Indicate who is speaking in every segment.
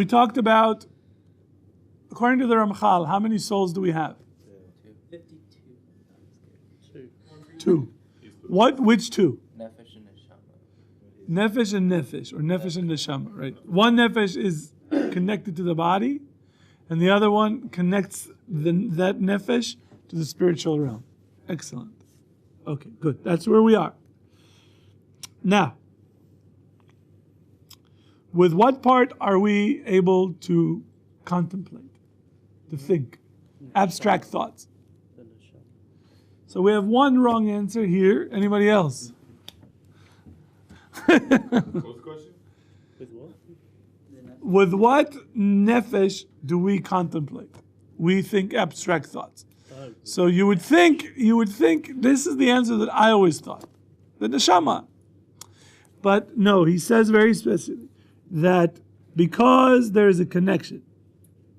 Speaker 1: we talked about, according to the Ramchal, how many souls do we have?
Speaker 2: 52.
Speaker 1: Two. Which two?
Speaker 2: Nefesh and Neshama.
Speaker 1: Nefesh and Nefesh, or Nefesh and Neshama, right? One Nefesh is connected to the body, and the other one connects that Nefesh to the spiritual realm. Excellent. Okay, good. That's where we are. Now, with what part are we able to contemplate, to think? Abstract thoughts. So we have one wrong answer here. Anybody else?
Speaker 3: What's the question?
Speaker 1: With what nefesh do we contemplate? We think abstract thoughts. So you would think this is the answer that I always thought, the neshama. But no, he says very specifically that because there is a connection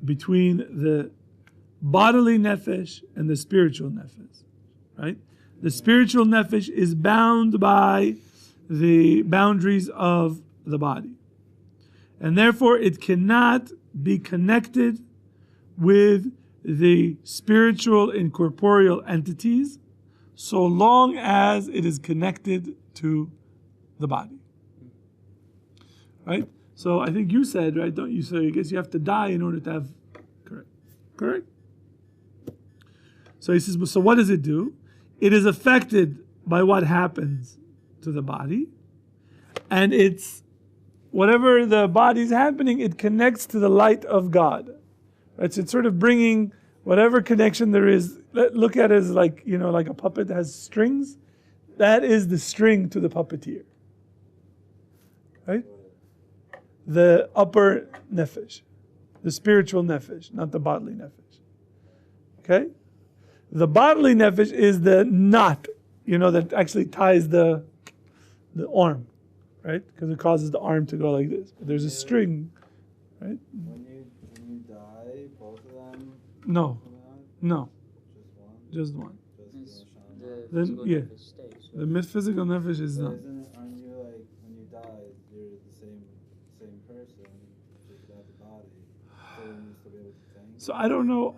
Speaker 1: between the bodily nefesh and the spiritual nefesh, right? The spiritual nefesh is bound by the boundaries of the body. And therefore it cannot be connected with the spiritual and corporeal entities so long as it is connected to the body. Right? So I think you said, right, don't you? So I guess you have to die in order to have, correct? So he says, so what does it do? It is affected by what happens to the body, and it's, whatever the body's happening, it connects to the light of God. Right? So it's sort of bringing whatever connection there is, look at it as like, like a puppet that has strings. That is the string to the puppeteer. Right? The upper nefesh, the spiritual nefesh, not the bodily nefesh. Okay? The bodily nefesh is the knot, that actually ties the arm, right? Because it causes the arm to go like this. But there's a string, right?
Speaker 4: When you die, both of them?
Speaker 1: No.
Speaker 4: Just one?
Speaker 1: Just one.
Speaker 4: Just
Speaker 2: The
Speaker 1: Then,
Speaker 2: physical
Speaker 1: yeah.
Speaker 2: nefesh stays, right?
Speaker 1: The physical nefesh is not.
Speaker 4: Aren't you like, when you die, you're the same person, just without the body? So you still be able to think?
Speaker 1: So I don't know.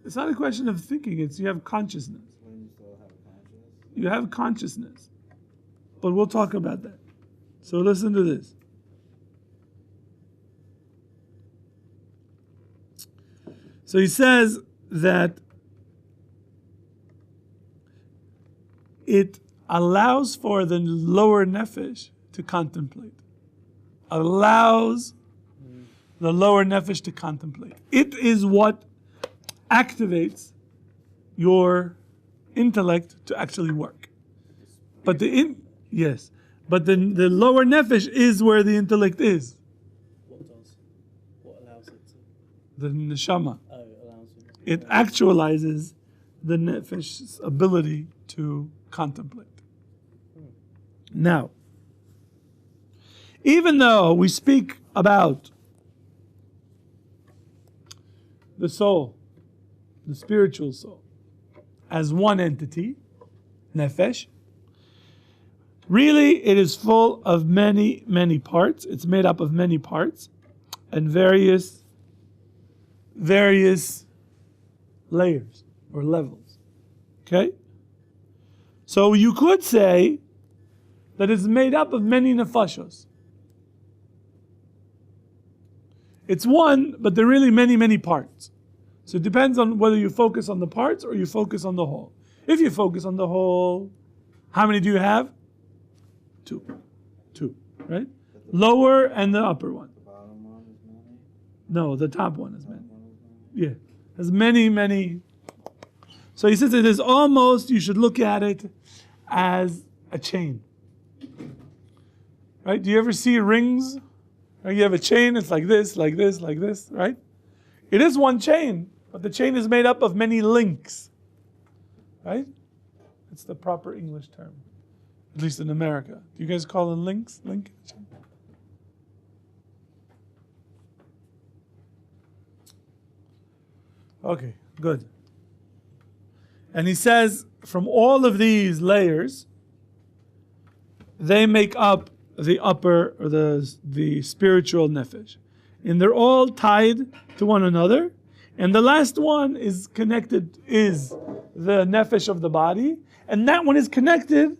Speaker 1: It's not a question of thinking. It's you have consciousness.
Speaker 4: When you still have consciousness?
Speaker 1: You have consciousness. But we'll talk about that. So listen to this. So he says that it allows for the lower nefesh to contemplate. Allows the lower nefesh to contemplate. It is what activates your intellect to actually work. But yes, but the lower nefesh is where the intellect is.
Speaker 5: What does? What allows it to?
Speaker 1: The neshama.
Speaker 5: Oh, it allows it.
Speaker 1: It actualizes the nefesh's ability to contemplate. Now, even though we speak about the soul, the spiritual soul, as one entity, nefesh, really it is full of many, many parts. It's made up of many parts and various layers or levels. Okay? So you could say that it's made up of many nefashos. It's one, but there are really many, many parts. So it depends on whether you focus on the parts or you focus on the whole. If you focus on the whole, how many do you have? Two, right? Lower and the upper one.
Speaker 4: The bottom one is many?
Speaker 1: No, the top one is many.
Speaker 4: One is many?
Speaker 1: Yeah. There's many, many. So he says it is almost, you should look at it as a chain. Right? Do you ever see rings? Right? You have a chain, it's like this, like this, like this, right? It is one chain, but the chain is made up of many links. Right? It's the proper English term. At least in America. Do you guys call them links? Link? Okay, good. And he says, from all of these layers, they make up the upper or the spiritual nefesh. And they're all tied to one another. And the last one is connected, is the nefesh of the body. And that one is connected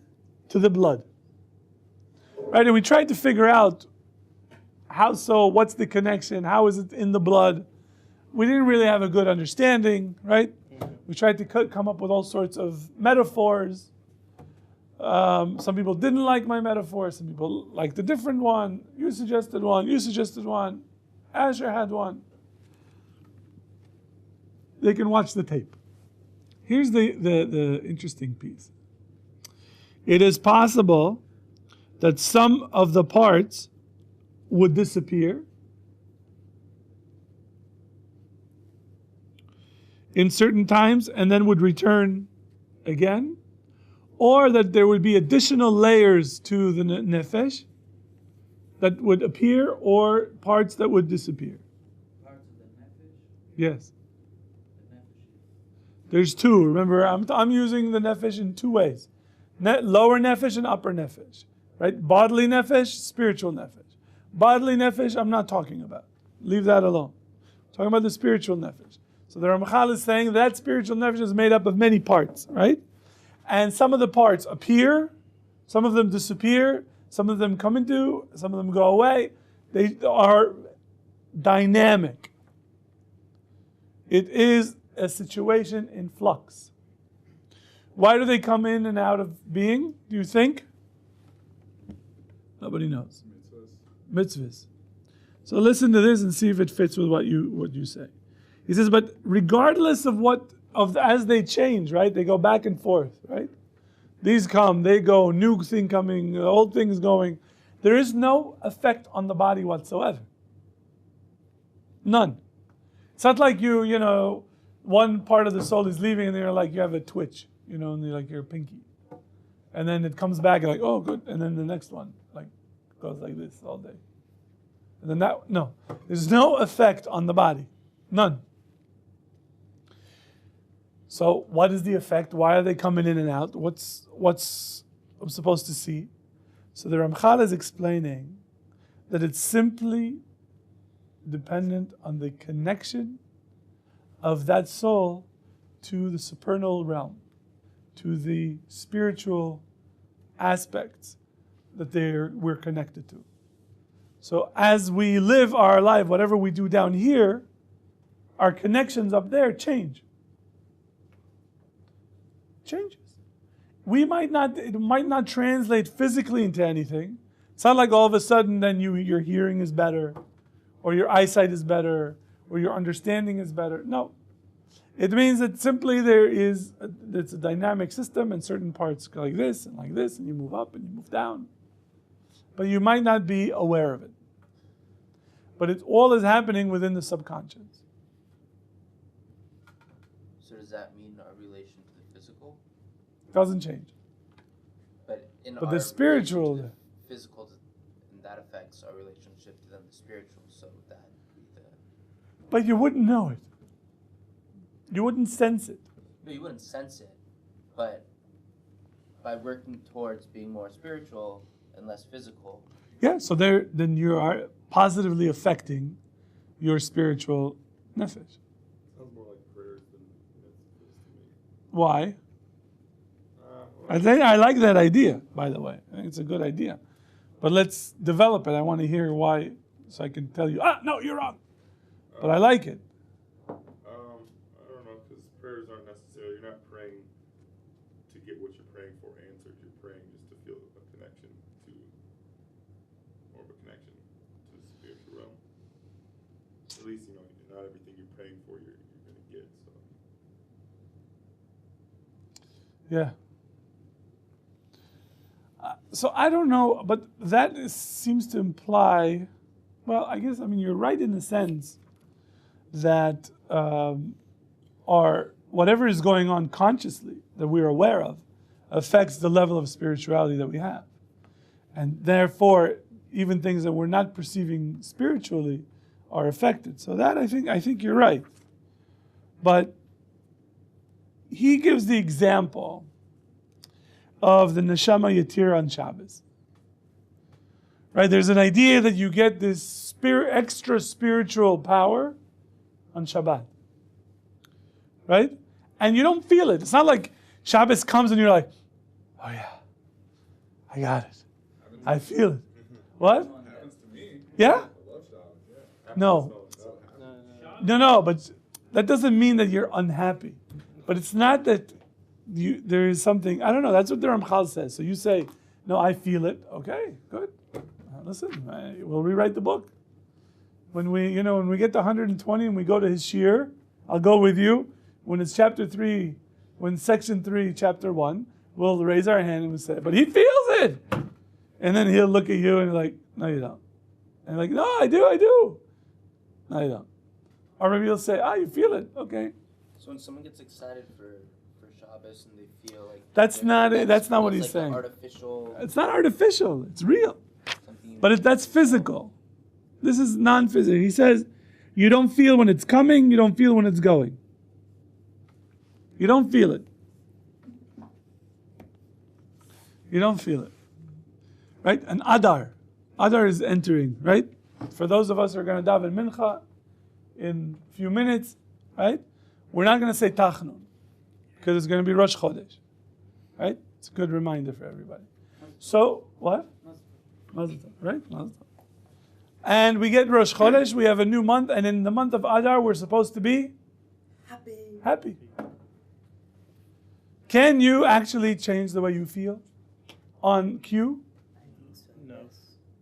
Speaker 1: to the blood. Right? And we tried to figure out how so, what's the connection, how is it in the blood? We didn't really have a good understanding, right? We tried to come up with all sorts of metaphors. Some people didn't like my metaphor, some people liked a different one. You suggested one, Asher had one. They can watch the tape. Here's the interesting piece. It is possible that some of the parts would disappear in certain times and then would return again, or that there would be additional layers to the nefesh that would appear, or parts that would disappear.
Speaker 4: Parts of the nefesh?
Speaker 1: Yes.
Speaker 4: The nefesh.
Speaker 1: There's two. Remember, I'm using the nefesh in two ways. Lower nefesh and upper nefesh. Right? Bodily nefesh, spiritual nefesh. Bodily nefesh, I'm not talking about. Leave that alone. I'm talking about the spiritual nefesh. So the Ramchal is saying that spiritual nefesh is made up of many parts, right? And some of the parts appear, some of them disappear, some of them come into, some of them go away. They are dynamic. It is a situation in flux. Why do they come in and out of being, do you think? Nobody knows. Mitzvahs. So listen to this and see if it fits with what you say. He says, but regardless of as they change, right? They go back and forth, right? These come, they go, new thing coming, old things going. There is no effect on the body whatsoever. None. It's not like you one part of the soul is leaving and you're like, you have a twitch, and you're like your pinky. And then it comes back, you're like, oh, good. And then the next one, goes like this all day. And then no. There's no effect on the body. None. So what is the effect? Why are they coming in and out? What's I'm supposed to see? So the Ramchal is explaining that it's simply dependent on the connection of that soul to the supernal realm, to the spiritual aspects that we're connected to. So as we live our life, whatever we do down here, our connections up there changes. It might not translate physically into anything. It's not like all of a sudden then your hearing is better, or your eyesight is better, or your understanding is better. No. It means that simply it's a dynamic system, and certain parts go like this, and you move up and you move down. But you might not be aware of it. But it all is happening within the subconscious.
Speaker 2: So does that mean our relation to the physical?
Speaker 1: Doesn't change.
Speaker 2: But
Speaker 1: the spiritual,
Speaker 2: relation to the physical, and that affects our relationship to then the spiritual. So that would be
Speaker 1: But you wouldn't know it. You wouldn't sense it.
Speaker 2: No, you wouldn't sense it. But by working towards being more spiritual and less physical.
Speaker 1: Yeah, so then you are positively affecting your spiritual nefesh.
Speaker 3: Sounds more like prayers than mitzvahs to me.
Speaker 1: Why? I like that idea, by the way. I think it's a good idea. But let's develop it. I want to hear why, so I can tell you, no, you're wrong. But I like it.
Speaker 3: I don't know, because prayers aren't necessarily, you're not praying to get what you're praying for answered. You're praying just to feel a connection to, more of a connection to the spiritual realm. At least, not everything you're praying for you're going to get, so.
Speaker 1: Yeah. So I don't know, but that seems to imply, well, I guess, you're right in the sense that whatever is going on consciously that we're aware of affects the level of spirituality that we have. And therefore, even things that we're not perceiving spiritually are affected. So that I think you're right. But he gives the example of the neshama yatir on Shabbos. Right? There's an idea that you get this extra spiritual power on Shabbat. Right? And you don't feel it. It's not like Shabbos comes and you're like, oh yeah, I got it. I feel it. What?
Speaker 3: Happens to me.
Speaker 1: Yeah?
Speaker 3: I love Shabbos, yeah.
Speaker 1: No.
Speaker 5: No.
Speaker 1: No, but that doesn't mean that you're unhappy. But it's not that there is something, I don't know, that's what the Ramchal says. So you say, no, I feel it. Okay, good. Listen, we'll rewrite the book. When we get to 120 and we go to his shiur, I'll go with you. When it's chapter 3, when section 3, chapter 1, we'll raise our hand and we'll say, but he feels it. And then he'll look at you and you're like, no, you don't. And you're like, no, I do. No, you don't. Or maybe he'll say, you feel it. Okay.
Speaker 2: So when someone gets excited for Shabbos and they feel like
Speaker 1: That's not what he's
Speaker 2: like
Speaker 1: saying.
Speaker 2: Artificial.
Speaker 1: It's not artificial. It's real.
Speaker 2: Something
Speaker 1: But that's physical. This is non-physical. He says, you don't feel when it's coming, you don't feel when it's going. You don't feel it. You don't feel it. Right? And Adar. Adar is entering, right? For those of us who are going to daven mincha in a few minutes, right? We're not going to say Tachnun because it's going to be Rosh Chodesh. Right? It's a good reminder for everybody. So, what? Mazel tov, right? Mazel tov. And we get Rosh Chodesh, we have a new month, and in the month of Adar, we're supposed to be happy. Can you actually change the way you feel on cue?
Speaker 5: No.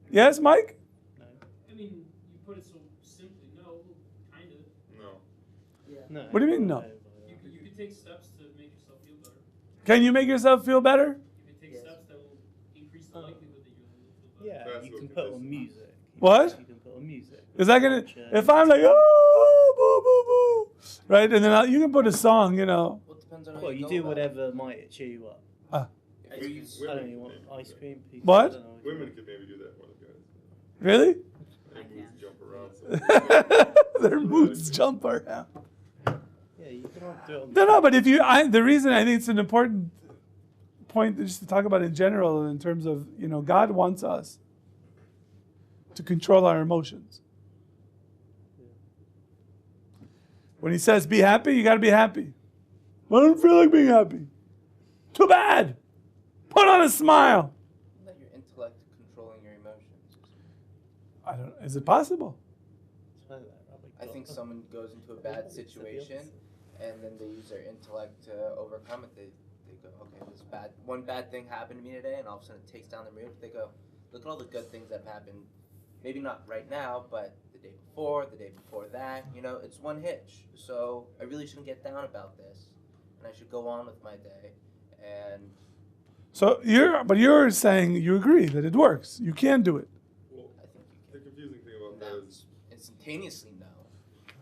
Speaker 1: Yes, Mike?
Speaker 5: No.
Speaker 6: I mean, you put it so simply. No, kind of.
Speaker 3: No.
Speaker 5: No.
Speaker 1: What do you mean, no?
Speaker 6: You could take steps to make yourself feel better.
Speaker 1: Can you make yourself feel better?
Speaker 6: You could take steps that will increase the likelihood that you'll feel better.
Speaker 5: Yeah,
Speaker 3: That's
Speaker 5: you
Speaker 3: what
Speaker 5: can
Speaker 3: it
Speaker 5: put
Speaker 3: is.
Speaker 5: on music.
Speaker 1: What?
Speaker 5: You can put on music.
Speaker 1: Is that gonna? If I'm like, boo, boo, boo, right, and then you can put a song,
Speaker 2: Well, it depends on how
Speaker 5: Well,
Speaker 2: you
Speaker 5: you
Speaker 2: go
Speaker 5: do
Speaker 2: about
Speaker 5: whatever might cheer you up.
Speaker 2: it.
Speaker 3: Women-
Speaker 5: I don't know,
Speaker 3: women
Speaker 5: you want
Speaker 3: maybe.
Speaker 5: ice cream? Pizza?
Speaker 1: What?
Speaker 5: I don't know.
Speaker 3: Women could maybe do that more than guys.
Speaker 1: Really?
Speaker 3: Their moods jump around. So.
Speaker 1: Their moods jump around.
Speaker 5: Yeah, you can do it on
Speaker 1: No, but the reason I think it's an important point just to talk about in general, in terms of, God wants us to control our emotions. When he says be happy, you got to be happy. I don't feel like being happy. Too bad. Put on a smile.
Speaker 2: Let your intellect controlling your emotions.
Speaker 1: Is it possible?
Speaker 2: I think someone goes into a bad situation and then they use their intellect to overcome it. They go, okay, one bad thing happened to me today, and all of a sudden it takes down the mood. They go, look at all the good things that have happened. Maybe not right now, but the day before that. It's one hitch. So I really shouldn't get down about this, and I should go on with my day. And
Speaker 1: So you're saying you agree that it works. You can do it.
Speaker 3: Well,
Speaker 2: I think you
Speaker 3: the confusing thing about
Speaker 2: can.
Speaker 3: that
Speaker 2: Not
Speaker 3: is,
Speaker 2: instantaneously, no.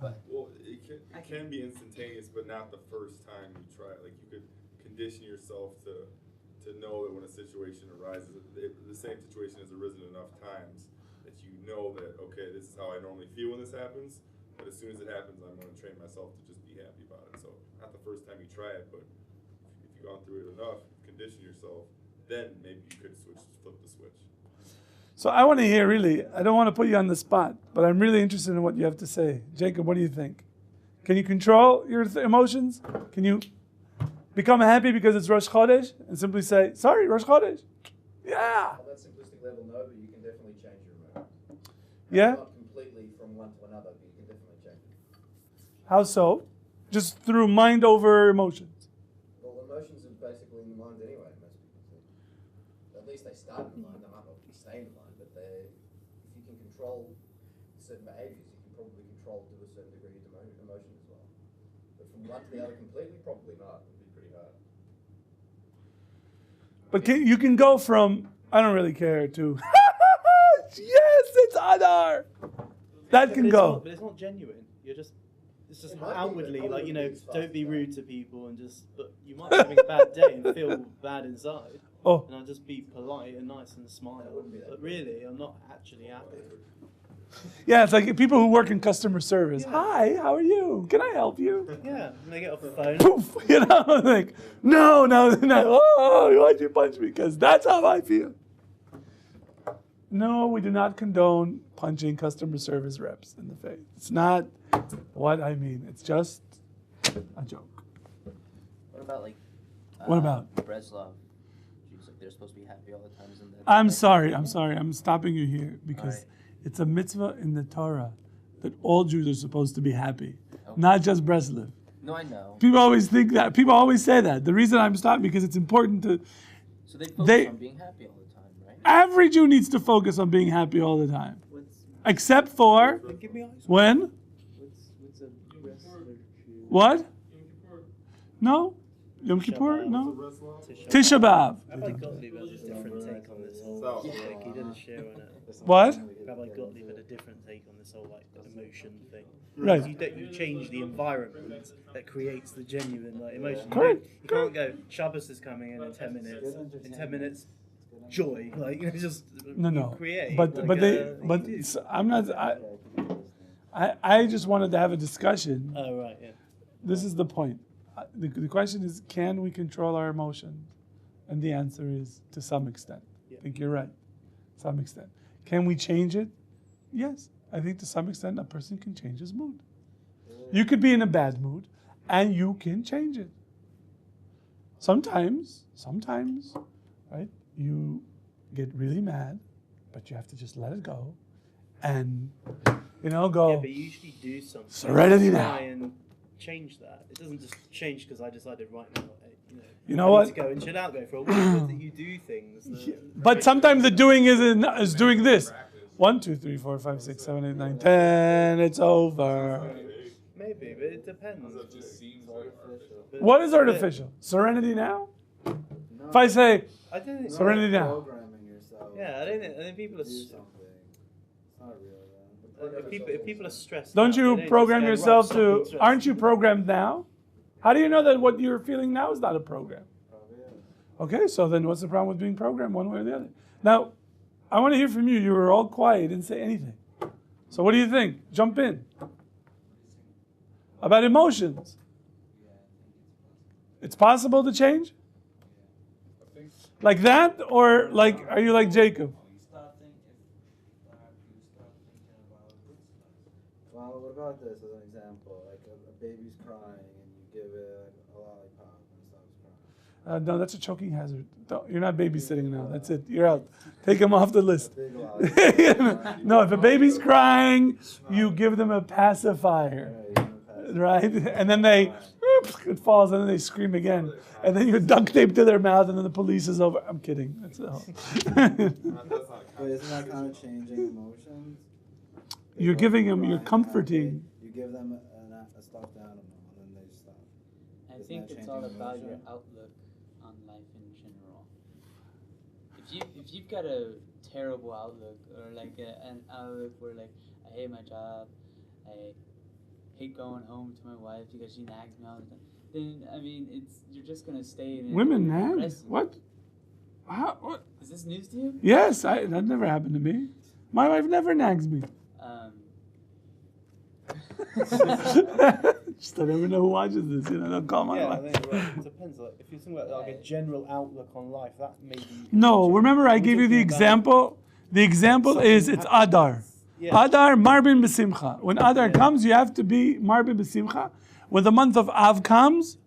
Speaker 2: But
Speaker 3: well, it can be instantaneous, but not the first time you try it. Like, you could condition yourself to know that when a situation arises, the same situation has arisen enough times that you know that, okay, this is how I normally feel when this happens, but as soon as it happens, I'm going to train myself to just be happy about it. So not the first time you try it, but if you've gone through it enough, condition yourself, then maybe you could flip the switch.
Speaker 1: So I want to hear, really, I don't want to put you on the spot, but I'm really interested in what you have to say. Jacob, what do you think? Can you control your emotions? Can you become happy because it's Rosh Chodesh and simply say, sorry, Rosh Chodesh? Yeah.
Speaker 7: On that simplistic level, no, but you can definitely change your mood.
Speaker 1: Yeah?
Speaker 7: Not completely from one to another, but you can definitely change it.
Speaker 1: How so? Just through mind over emotions.
Speaker 7: Well, emotions are basically in the mind anyway, most people think. At least they start in the mind, they might not stay in the mind, but if you can control certain behaviours, you can probably control to a certain degree your emotion as well. But from one to the other completely, probably not. It would be pretty hard.
Speaker 1: But you can go from, I don't really care, to, yes, it's Adar. That can go.
Speaker 5: But it's not genuine. It's just
Speaker 7: It might be,
Speaker 5: outwardly,
Speaker 7: but
Speaker 5: like,
Speaker 7: probably it's
Speaker 5: don't be
Speaker 7: fast.
Speaker 5: rude to people but you might be having a bad day and feel bad inside.
Speaker 1: Oh.
Speaker 5: And I'll just be polite and nice and smile.
Speaker 7: wouldn't be that
Speaker 5: But really, I'm not actually happy.
Speaker 1: Yeah, it's like people who work in customer service. Hi, how are you? Can I help you?
Speaker 5: Yeah, and they get off the phone.
Speaker 1: Poof, like, no. Oh, why'd you punch me? Because that's how I feel. No, we do not condone punching customer service reps in the face. It's not what I mean. It's just a joke.
Speaker 2: What about like?
Speaker 1: What about?
Speaker 2: Breslov? Jews, like they're supposed to be happy all the time, isn't that?
Speaker 1: I'm sorry. I'm stopping you here because
Speaker 2: Alright.
Speaker 1: it's a mitzvah in the Torah that all Jews are supposed to be happy,
Speaker 2: Okay.
Speaker 1: not just Breslev.
Speaker 2: No, I know.
Speaker 1: People always think that. People always say that. The reason I'm stopping because it's important to.
Speaker 2: So they focus on being happy all the time, right?
Speaker 1: Every Jew needs to focus on being happy all the time, except for
Speaker 5: Give me eyes.
Speaker 1: when.
Speaker 5: What's a wrestler Jew?
Speaker 1: What?
Speaker 6: Yom Kippur.
Speaker 1: No. Yom Kippur?
Speaker 5: Shabbat.
Speaker 1: No.
Speaker 3: Wrestler?
Speaker 1: Tisha B'Av.
Speaker 5: Rabbi Gottlieb had a different take on this whole
Speaker 3: So-
Speaker 5: like he did a show on it.
Speaker 1: What?
Speaker 5: Rabbi Gottlieb had a different take on this whole like emotion thing.
Speaker 1: Right.
Speaker 5: You change the environment that creates the genuine like emotion.
Speaker 1: Correct.
Speaker 5: You can't go Shabbos is coming in 10 minutes. In 10 minutes, joy. Like you just
Speaker 1: No.
Speaker 5: create.
Speaker 1: But
Speaker 5: like,
Speaker 1: but they
Speaker 5: you
Speaker 1: but
Speaker 5: do.
Speaker 1: it's- I'm not. I just wanted to have a discussion.
Speaker 5: Oh right, yeah.
Speaker 1: This is the point. The question is, can we control our emotions? And the answer is to some extent.
Speaker 5: Yeah.
Speaker 1: I think you're right. To some extent. Can we change it? Yes. I think to some extent a person can change his mood. You could be in a bad mood and you can change it. Sometimes, right, you get really mad, but you have to just let it go and, go.
Speaker 5: Yeah, but you usually do something.
Speaker 1: Serenity
Speaker 5: to
Speaker 1: now.
Speaker 5: try and change that. It doesn't just change because I decided right now.
Speaker 1: You know
Speaker 5: I
Speaker 1: what?
Speaker 5: need to go and chill out, go for a walk. But that you do things.
Speaker 1: But sometimes the doing is doing this. 1, 2, 3, 4, 5, 6, 7, 8, 9, 10. It's over.
Speaker 5: Maybe, but it depends.
Speaker 3: That just seems like artificial.
Speaker 5: But-
Speaker 1: What is artificial? Serenity now? If I say
Speaker 5: I don't think.
Speaker 1: serenity now.
Speaker 4: Programming yourself.
Speaker 5: Yeah, I don't think. I think people are.
Speaker 4: to do something. It's not real then.
Speaker 5: If people are stressed.
Speaker 1: Don't
Speaker 5: out,
Speaker 1: you
Speaker 5: they just
Speaker 1: program
Speaker 5: go, right,
Speaker 1: yourself
Speaker 5: stop being
Speaker 1: to?
Speaker 5: stressed.
Speaker 1: Aren't you programmed now? How do you know that what you're feeling now is not a program?
Speaker 4: Probably is.
Speaker 1: Okay, so then what's the problem with being programmed one way or the other? Now, I want to hear from you. You were all quiet, didn't say anything. So what do you think? Jump in. About emotions. It's possible to change?
Speaker 3: I think
Speaker 1: Like that? Or like, are you like Jacob?
Speaker 4: Well, what about this as an example? Like a baby's crying and you give it a lollipop and it stops crying.
Speaker 1: No, that's a choking hazard. You're not babysitting now. That's it. You're out. Take him off the list.
Speaker 4: Big lollipop.
Speaker 1: No, if a baby's crying, you give them a pacifier, right? And then it falls, and then they scream again, and then you duct tape to their mouth, and then the police is over. I'm kidding. That's all.
Speaker 3: that's not
Speaker 4: But isn't that kind of changing emotions?
Speaker 1: You're
Speaker 4: They go
Speaker 1: giving
Speaker 4: from
Speaker 1: them, you're
Speaker 4: crying to
Speaker 1: comforting.
Speaker 4: happy. You give them a stuffed animal and then they stop.
Speaker 8: I
Speaker 4: Isn't
Speaker 8: think
Speaker 4: that
Speaker 8: it's all
Speaker 4: changing
Speaker 8: about your
Speaker 4: emotion?
Speaker 8: outlook on life in general. If you've got a terrible outlook or like an outlook where like I hate my job, I hate going home to my wife because she nags me all the time, then I mean you're just gonna stay in it.
Speaker 1: Women nag?
Speaker 8: depressing.
Speaker 1: What? How? What?
Speaker 8: Is this news to you?
Speaker 1: Yes, that never happened to me. My wife never nags me. Just I never know who watches this. Don't call my
Speaker 5: Yeah, I
Speaker 1: wife.
Speaker 5: think it depends. Like, if you're talking about like a general outlook on life, that maybe.
Speaker 1: No, remember I
Speaker 5: We're
Speaker 1: gave you the
Speaker 5: talking about-
Speaker 1: example. The example is it's Adar.
Speaker 5: Yeah.
Speaker 1: Adar marbin b'simcha. When Adar comes, you have to be marbin b'simcha. When the month of Av comes,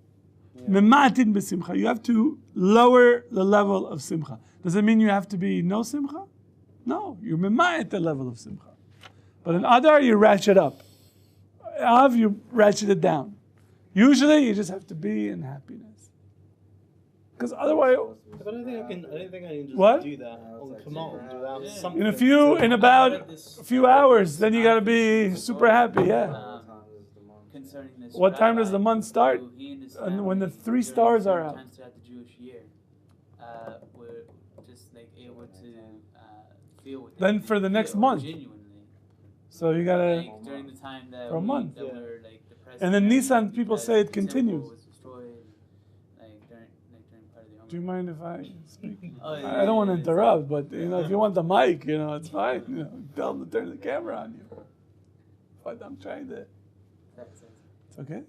Speaker 1: mematin b'simcha. You have to lower the level of simcha. Does it mean you have to be no simcha? No, you're mema'it the level of simcha. But in Adar, you ratchet up. Av, you ratchet it down. Usually, you just have to be in happiness. Because otherwise,
Speaker 5: But I don't think I can just
Speaker 1: What?
Speaker 5: do that on command without
Speaker 8: Yeah.
Speaker 5: something.
Speaker 1: in about a few hours, then you gotta be super happy. Yeah.
Speaker 8: Concerning this.
Speaker 1: What time does the
Speaker 8: rabbi
Speaker 1: month start?
Speaker 8: who he and his
Speaker 1: And when the
Speaker 8: family,
Speaker 1: 3
Speaker 8: during
Speaker 1: stars are
Speaker 8: certain
Speaker 1: out.
Speaker 8: times throughout the Jewish year, were just like able to feel what they
Speaker 1: Then
Speaker 8: needed
Speaker 1: for the
Speaker 8: to
Speaker 1: next
Speaker 8: feel
Speaker 1: month.
Speaker 8: genuinely.
Speaker 1: So you gotta.
Speaker 8: Like during the time that
Speaker 1: For a month.
Speaker 8: that were like depressed.
Speaker 1: And then Nissan,
Speaker 8: because
Speaker 1: people say it
Speaker 8: the temple
Speaker 1: continues.
Speaker 8: was destroyed, like during part of the Yom
Speaker 1: Do you mind if I speak?
Speaker 8: Oh,
Speaker 1: I don't want to
Speaker 8: it's
Speaker 1: interrupt, but if you want the mic, it's fine. Tell them to turn the camera on you. But I'm trying to.
Speaker 8: Facts.
Speaker 1: It's okay.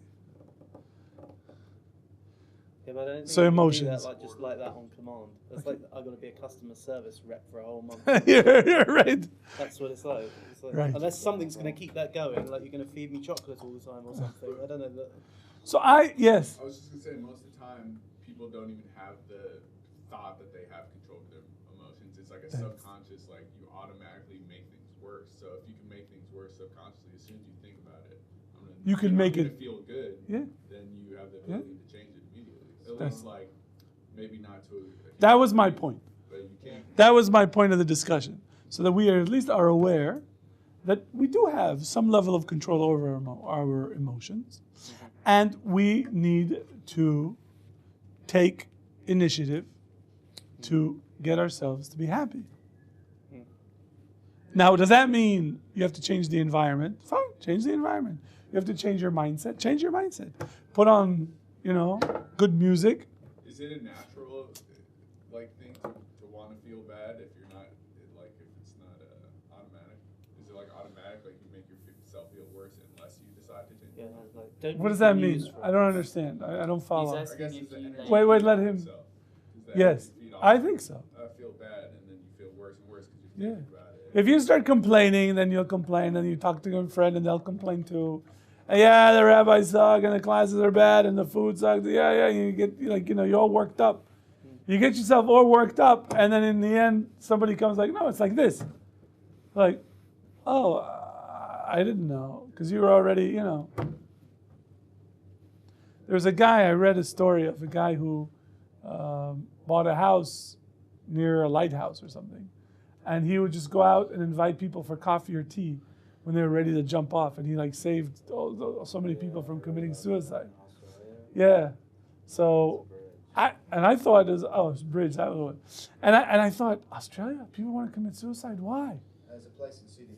Speaker 5: Yeah, but I don't think
Speaker 1: So
Speaker 5: you can do
Speaker 1: emotions.
Speaker 5: that, like, just like that on command. It's like I've got to be a customer service rep for a whole month.
Speaker 1: You're right.
Speaker 5: That's what it's like.
Speaker 1: Right.
Speaker 5: Unless something's going to keep that going, like you're going to feed me chocolate all the time or something. I don't know.
Speaker 1: So
Speaker 3: I
Speaker 1: yes.
Speaker 3: was just gonna say, most of the time, people don't even have the thought that they have control of their emotions. It's like a subconscious, like you automatically make things worse. So if you can make things worse subconsciously, as soon as you think about it,
Speaker 1: You can make it
Speaker 3: feel good.
Speaker 1: Yeah.
Speaker 3: Then you have the ability to change it immediately. At least, like, maybe not to.
Speaker 1: That was my point.
Speaker 3: But you can't.
Speaker 1: That was my point of the discussion. So that we are at least are aware that we do have some level of control over our emotions, and we need to take initiative to get ourselves to be happy. Now, does that mean you have to change the environment? Fine, change the environment. You have to change your mindset. Change your mindset. Put on, good music.
Speaker 3: Is it a natural, like, thing to want to feel bad if you're not, like, if it's not automatic? Is it like automatic, like you make yourself feel worse unless you decide to change?
Speaker 5: Yeah, like, don't
Speaker 1: What does that mean? I don't understand. I don't follow.
Speaker 8: He's asking if you like,
Speaker 1: Wait, let him. Yes, I think so.
Speaker 3: I feel bad, and then you feel worse and worse because you think about it.
Speaker 1: If you start complaining, then you'll complain, and you talk to your friend, and they'll complain too. Yeah, the rabbis suck, and the classes are bad, and the food sucks. Yeah, you get you're all worked up. You get yourself all worked up, and then in the end, somebody comes like, no, it's like this. Like, oh, I didn't know, because you were already, There's a guy, I read a story of a guy who bought a house near a lighthouse or something. And he would just go out and invite people for coffee or tea when they were ready to jump off. And he saved so many people from committing suicide. Yeah. So, I thought it was bridge. That was it. And I thought, Australia, people want to commit suicide. Why?
Speaker 7: There's a place in Sydney,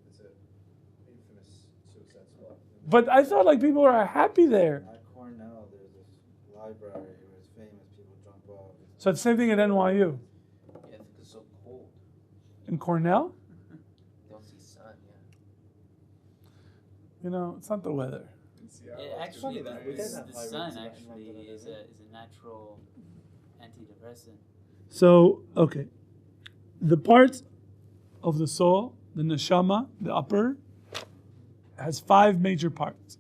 Speaker 7: it's a infamous suicide spot.
Speaker 1: But I thought people are happy there.
Speaker 4: At Cornell, there's this library where it's famous, people jump off.
Speaker 1: So it's the same thing at NYU.
Speaker 2: Yeah, I think it's so cold.
Speaker 1: In Cornell?
Speaker 2: You don't see sun, yeah.
Speaker 1: It's not the weather.
Speaker 8: Actually,
Speaker 5: that
Speaker 8: the
Speaker 5: we don't have high
Speaker 8: sun
Speaker 5: rates of
Speaker 8: actually is a natural antidepressant.
Speaker 1: So, okay. The part of the soul, the neshama, the upper, has 5 major parts.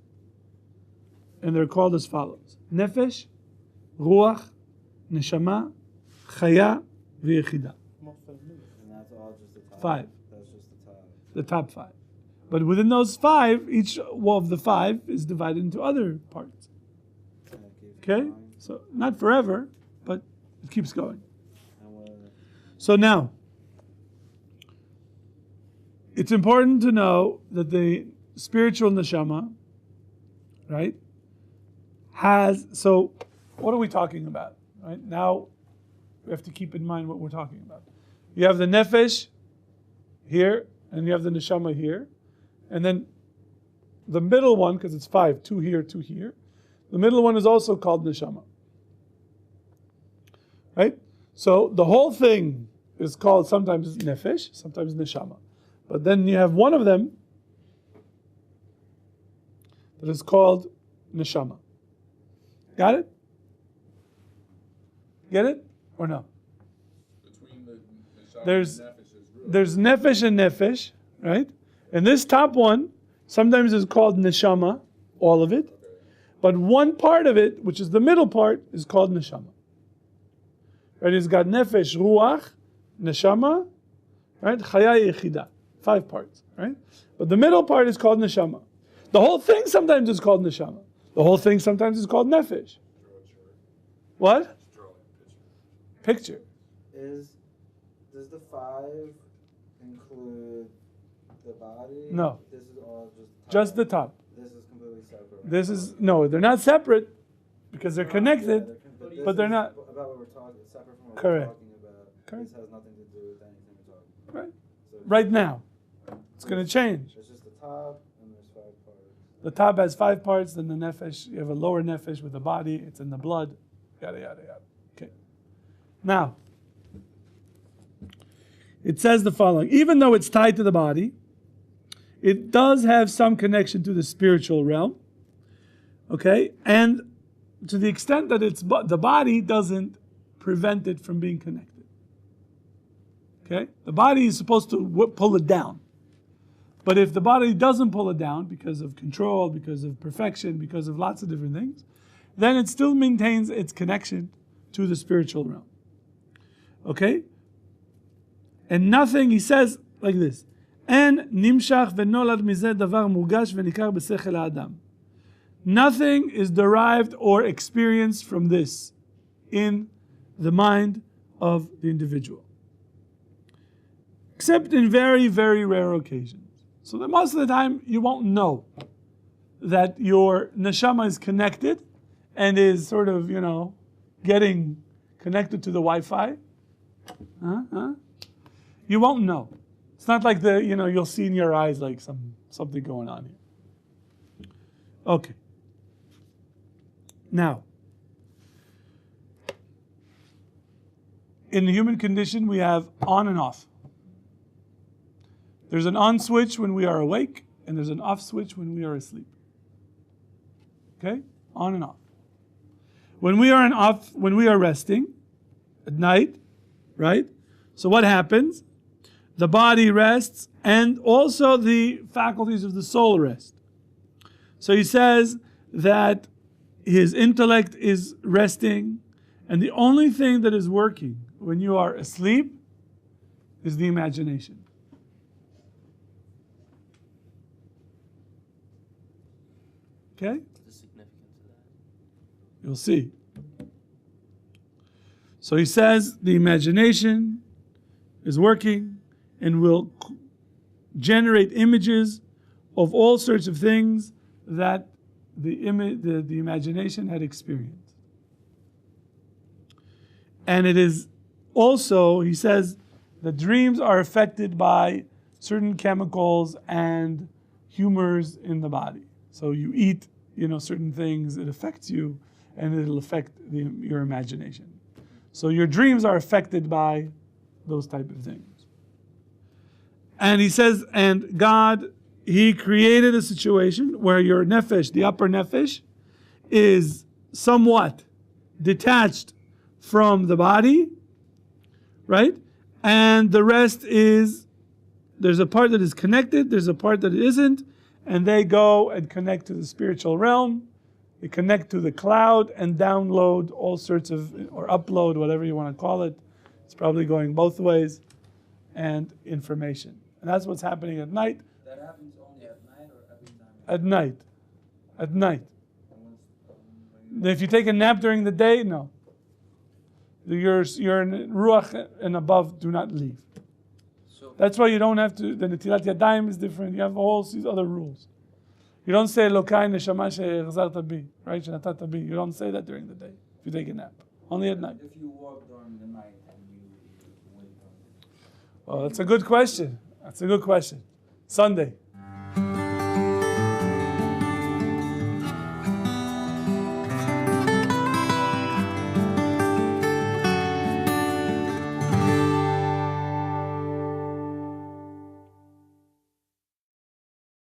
Speaker 1: And they're called as follows. Nefesh, Ruach, Neshama, Chaya, V'yechidah.
Speaker 4: And that's all just the top.
Speaker 1: 5.
Speaker 4: That's just the top.
Speaker 1: The top 5. But within those 5, each of the 5 is divided into other parts.
Speaker 4: And it keeps
Speaker 1: Okay?
Speaker 4: going.
Speaker 1: So, not forever, but it keeps going.
Speaker 4: And what
Speaker 1: So now, it's important to know that the spiritual neshama, right, so what are we talking about? Right? Now, we have to keep in mind what we're talking about. You have the nefesh here, and you have the neshama here. And then the middle one, because it's 5, 2 here, 2 here. The middle one is also called neshama. Right? So the whole thing is called sometimes nefesh, sometimes neshama. But then you have one of them that is called neshama. Got it? Get it? Or no?
Speaker 3: Between the neshama
Speaker 1: There's
Speaker 3: and nefesh is ruach.
Speaker 1: There's nefesh and nefesh, right? And this top one sometimes is called neshama, all of it. But one part of it, which is the middle part, is called neshama. Right? It's got nefesh, ruach, neshama, right? Chaya, yechidah. 5 parts, right? But the middle part is called neshama. The whole thing sometimes is called neshama. The whole thing sometimes is called nefesh. What? Picture.
Speaker 4: does the 5 include the body?
Speaker 1: No.
Speaker 4: This is all
Speaker 1: Just the top.
Speaker 4: This is completely separate.
Speaker 1: This is, no, they're not separate because they're connected, but they're not.
Speaker 4: About what we're talking, separate from what
Speaker 1: Correct.
Speaker 4: we're talking about.
Speaker 1: Correct.
Speaker 4: This has nothing to do with anything we're talking about.
Speaker 1: Right.
Speaker 4: So
Speaker 1: Right now. It's going to change.
Speaker 4: It's just the top, and there's 5 parts.
Speaker 1: The top has 5 parts, then the nefesh, you have a lower nefesh with the body, it's in the blood, yada, yada, yada. Okay. Now, it says the following. Even though it's tied to the body, it does have some connection to the spiritual realm. Okay? And to the extent that the body doesn't prevent it from being connected. Okay? The body is supposed to pull it down. But if the body doesn't pull it down because of control, because of perfection, because of lots of different things, then it still maintains its connection to the spiritual realm. Okay? And nothing, he says like this, En nimshach v'nolad mizeh davar murgash v'nikar b'sechel ha'adam. Nothing is derived or experienced from this in the mind of the individual. Except in very, very rare occasions. So that most of the time you won't know that your neshama is connected and is sort of, getting connected to the Wi-Fi. You won't know. It's not like you'll see in your eyes like something going on here. Okay. Now, in the human condition, we have on and off. There's an on switch when we are awake, and there's an off switch when we are asleep. Okay? On and off. When we are resting at night, right? So what happens? The body rests, and also the faculties of the soul rest. So he says that his intellect is resting, and the only thing that is working when you are asleep is the imagination. Okay?
Speaker 5: The significance of that.
Speaker 1: You'll see. So he says the imagination is working and will generate images of all sorts of things that the imagination had experienced. And it is also, he says, the dreams are affected by certain chemicals and humors in the body. So you eat, certain things, it affects you, and it'll affect your imagination. So your dreams are affected by those type of things. And he says, and God, he created a situation where your nefesh, the upper nefesh, is somewhat detached from the body, right? And the rest is, there's a part that is connected, there's a part that isn't, and they go and connect to the spiritual realm. They connect to the cloud and download all sorts of, or upload, whatever you want to call it. It's probably going both ways, and information. And that's what's happening at night.
Speaker 4: That happens only at night or every time?
Speaker 1: At night. At night. If you take a nap during the day, no. Your ruach and above do not leave. That's why you don't have to, the netilat yadayim is different. You have all these other rules. You don't say Elokai neshama she'echzarta bi, right? She'natata bi. You don't say that during the day if you take a nap. Only at night.
Speaker 4: If you walk during the night and you wake up.
Speaker 1: Well, that's a good question. Sunday.